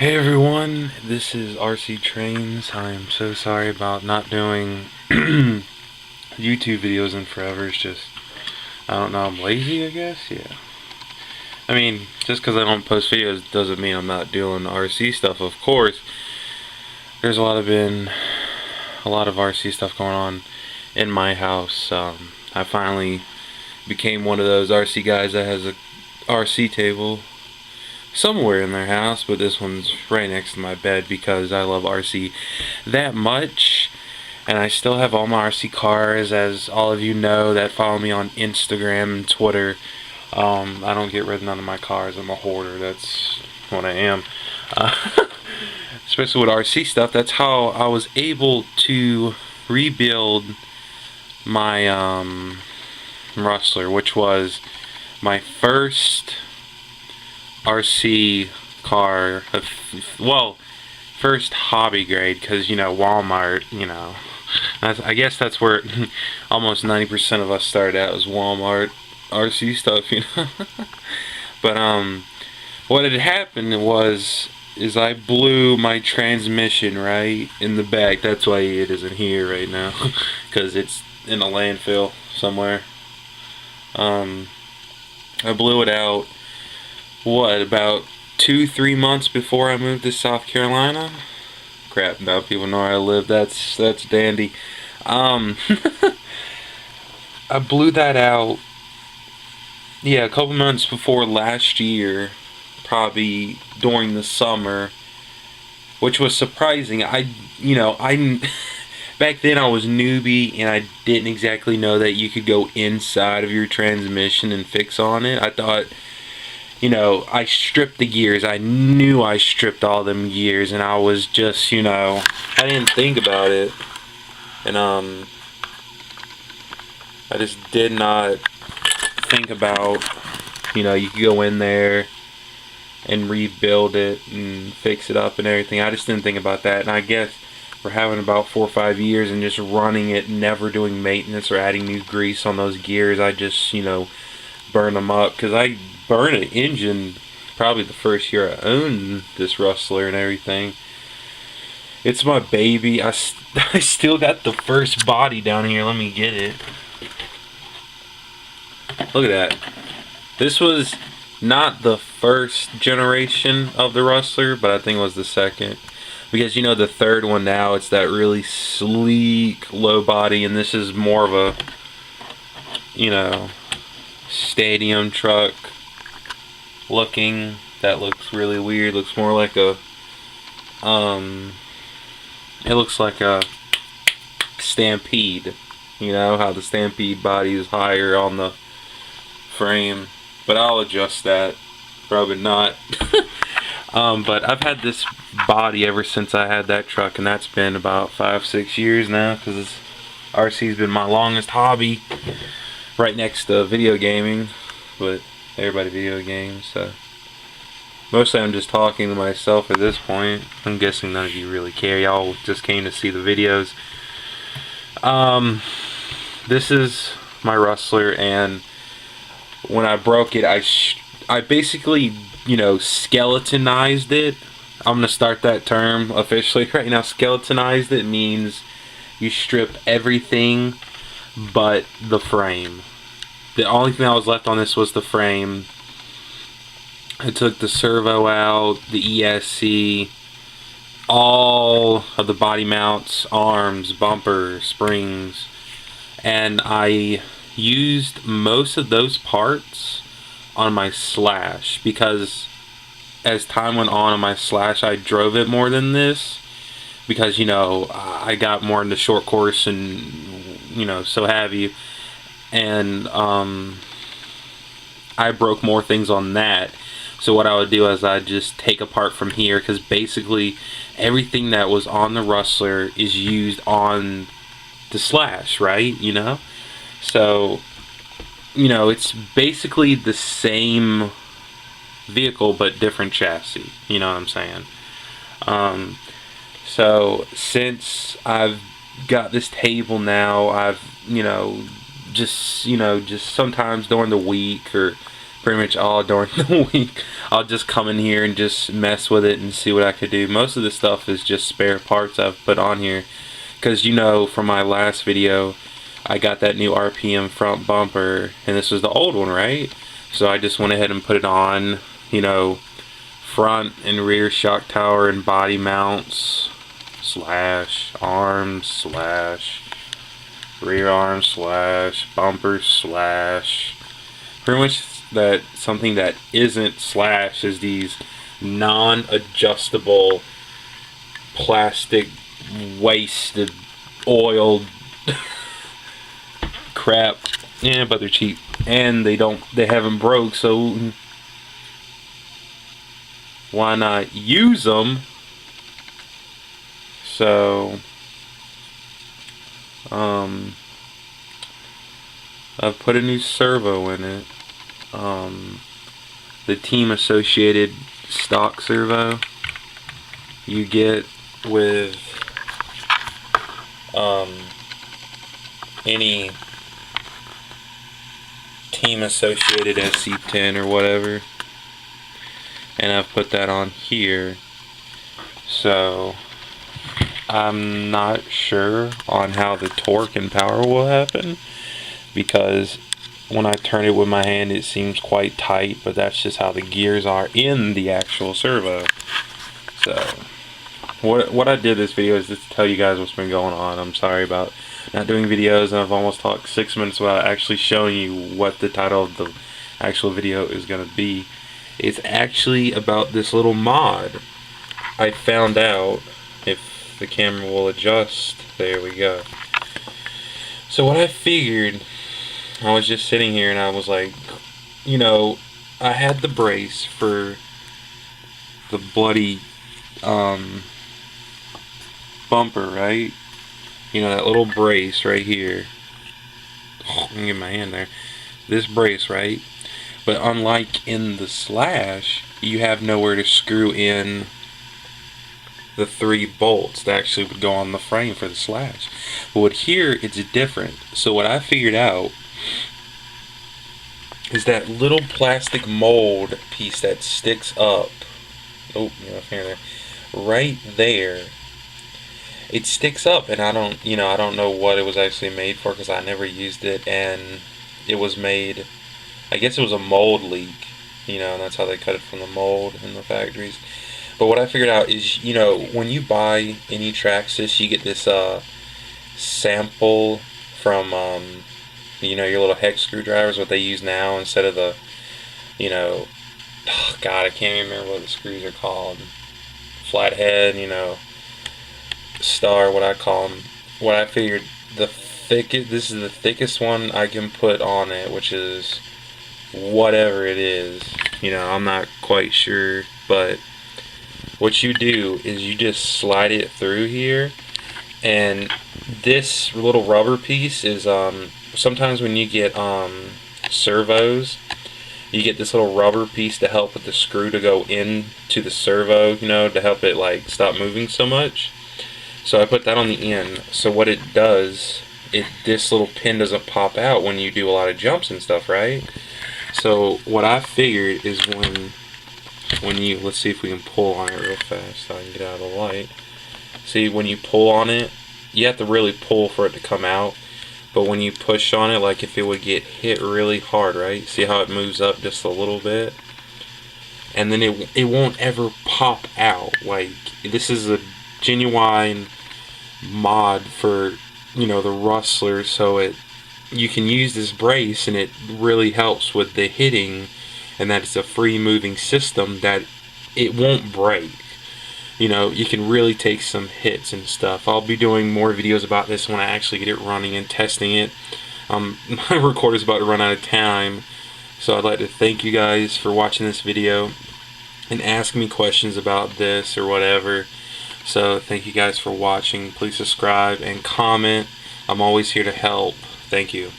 Hey everyone, this is RC Trains. I am so sorry about not doing YouTube videos in forever. It's just, I don't know, I'm lazy, I guess? Yeah. I mean, just because I don't post videos doesn't mean I'm not doing RC stuff, of course. There's been a lot of RC stuff going on in my house. I finally became one of those RC guys that has a RC table somewhere in their house, but this one's right next to my bed because I love RC that much. And I still have all my RC cars, as all of you know that follow me on Instagram and Twitter. I don't get rid of none of my cars. I'm a hoarder. That's what I am. Uh, Especially with RC stuff. That's how I was able to rebuild my Rustler, which was my first RC car, well, first hobby grade, because Walmart, I guess that's where almost 90% of us started at, was Walmart RC stuff. But what had happened is I blew my transmission right in the back. That's why it isn't here right now, because it's in a landfill somewhere. I blew it out, about 2-3 months before I moved to South Carolina. Crap, now people know where I live. That's dandy. I blew that out, yeah, a couple months before last year, probably during the summer, which was surprising. I back then I was newbie and I didn't exactly know that you could go inside of your transmission and fix on it. I thought, I stripped the gears. I knew I stripped all them gears, and I was just, I didn't think about it. And, I just did not think about, you could go in there and rebuild it and fix it up and everything. I just didn't think about that. And I guess for having about 4 or 5 years and just running it, never doing maintenance or adding new grease on those gears, I just, burn them up. Because I burned an engine probably the first year I owned this Rustler and everything. It's my baby. I still got the first body down here. Let me get it. Look at that. This was not the first generation of the Rustler, but I think it was the second. Because the third one now, it's that really sleek low body, and this is more of a, stadium truck looking. That looks really weird. Looks more like a it looks like a Stampede. How the Stampede body is higher on the frame, but I'll adjust that. Probably not. But I've had this body ever since I had that truck, and that's been about 5-6 years now, because RC's been my longest hobby, right next to video gaming. But everybody video games, so mostly I'm just talking to myself at this point. I'm guessing none of you really care. Y'all just came to see the videos. This is my Rustler, and when I broke it, I basically, skeletonized it. I'm gonna start that term officially right now. Skeletonized it means you strip everything but the frame. The only thing that was left on this was the frame. I took the servo out, the ESC, all of the body mounts, arms, bumper, springs, and I used most of those parts on my Slash, because as time went on my Slash, I drove it more than this, because I got more into short course and so have you. And I broke more things on that. So what I would do is I'd just take apart from here, because basically everything that was on the Rustler is used on the Slash, right? So it's basically the same vehicle but different chassis. You know what I'm saying? So since I've got this table now, I've just sometimes during the week or pretty much all during the week. I'll just come in here and just mess with it and see what I could do. Most of the stuff is just spare parts I've put on here, because you know from my last video I got that new RPM front bumper, and this was the old one, right? So I just went ahead and put it on, you know, front and rear shock tower and body mounts slash arms slash rear arm slash bumper slash pretty much that. Something that isn't slash is these non-adjustable plastic wasted oiled crap. Yeah, but they're cheap and they haven't broke, so why not use them? So I've put a new servo in it, the team associated stock servo you get with any team associated SC10 or whatever, and I've put that on here. So I'm not sure on how the torque and power will happen, because when I turn it with my hand it seems quite tight, but that's just how the gears are in the actual servo. So what I did this video is just to tell you guys what's been going on. I'm sorry about not doing videos, and I've almost talked 6 minutes without actually showing you what the title of the actual video is going to be. It's actually about this little mod I found out. If the camera will adjust, there we go. So what I figured, I was just sitting here and I was like, you know, I had the brace for the bloody bumper, right? You know, that little brace right here. Let me get my hand there. This brace, right? But unlike in the slash, you have nowhere to screw in the 3 bolts that actually would go on the frame for the slash. But with here, it's different. So what I figured out is that little plastic mold piece that sticks up. Oh, you know, there. Right there. It sticks up, and I don't know what it was actually made for, because I never used it, and it was made, I guess it was a mold leak, you know, and that's how they cut it from the mold in the factories. But what I figured out is, you know, when you buy any Traxxas, you get this sample from, you know, your little hex screwdrivers, what they use now, instead of the, you know, oh God, I can't even remember what the screws are called. Flathead, you know, star, what I call them. What I figured, this is the thickest one I can put on it, which is whatever it is. You know, I'm not quite sure, but what you do is you just slide it through here, and this little rubber piece is sometimes when you get servos, you get this little rubber piece to help with the screw to go into the servo, you know, to help it like stop moving so much. So I put that on the end. So what it does, this little pin doesn't pop out when you do a lot of jumps and stuff, right? So what I figured is when you, let's see if we can pull on it real fast so I can get out of the light. See, when you pull on it, you have to really pull for it to come out. But when you push on it, like if it would get hit really hard, right? See how it moves up just a little bit? And then it won't ever pop out. Like, this is a genuine mod for, you know, the rustler, so you can use this brace and it really helps with the hitting, and that it's a free moving system that it won't break. You know, you can really take some hits and stuff. I'll be doing more videos about this when I actually get it running and testing it. My recorder's about to run out of time, so I'd like to thank you guys for watching this video and ask me questions about this or whatever. So thank you guys for watching. Please subscribe and comment. I'm always here to help. Thank you.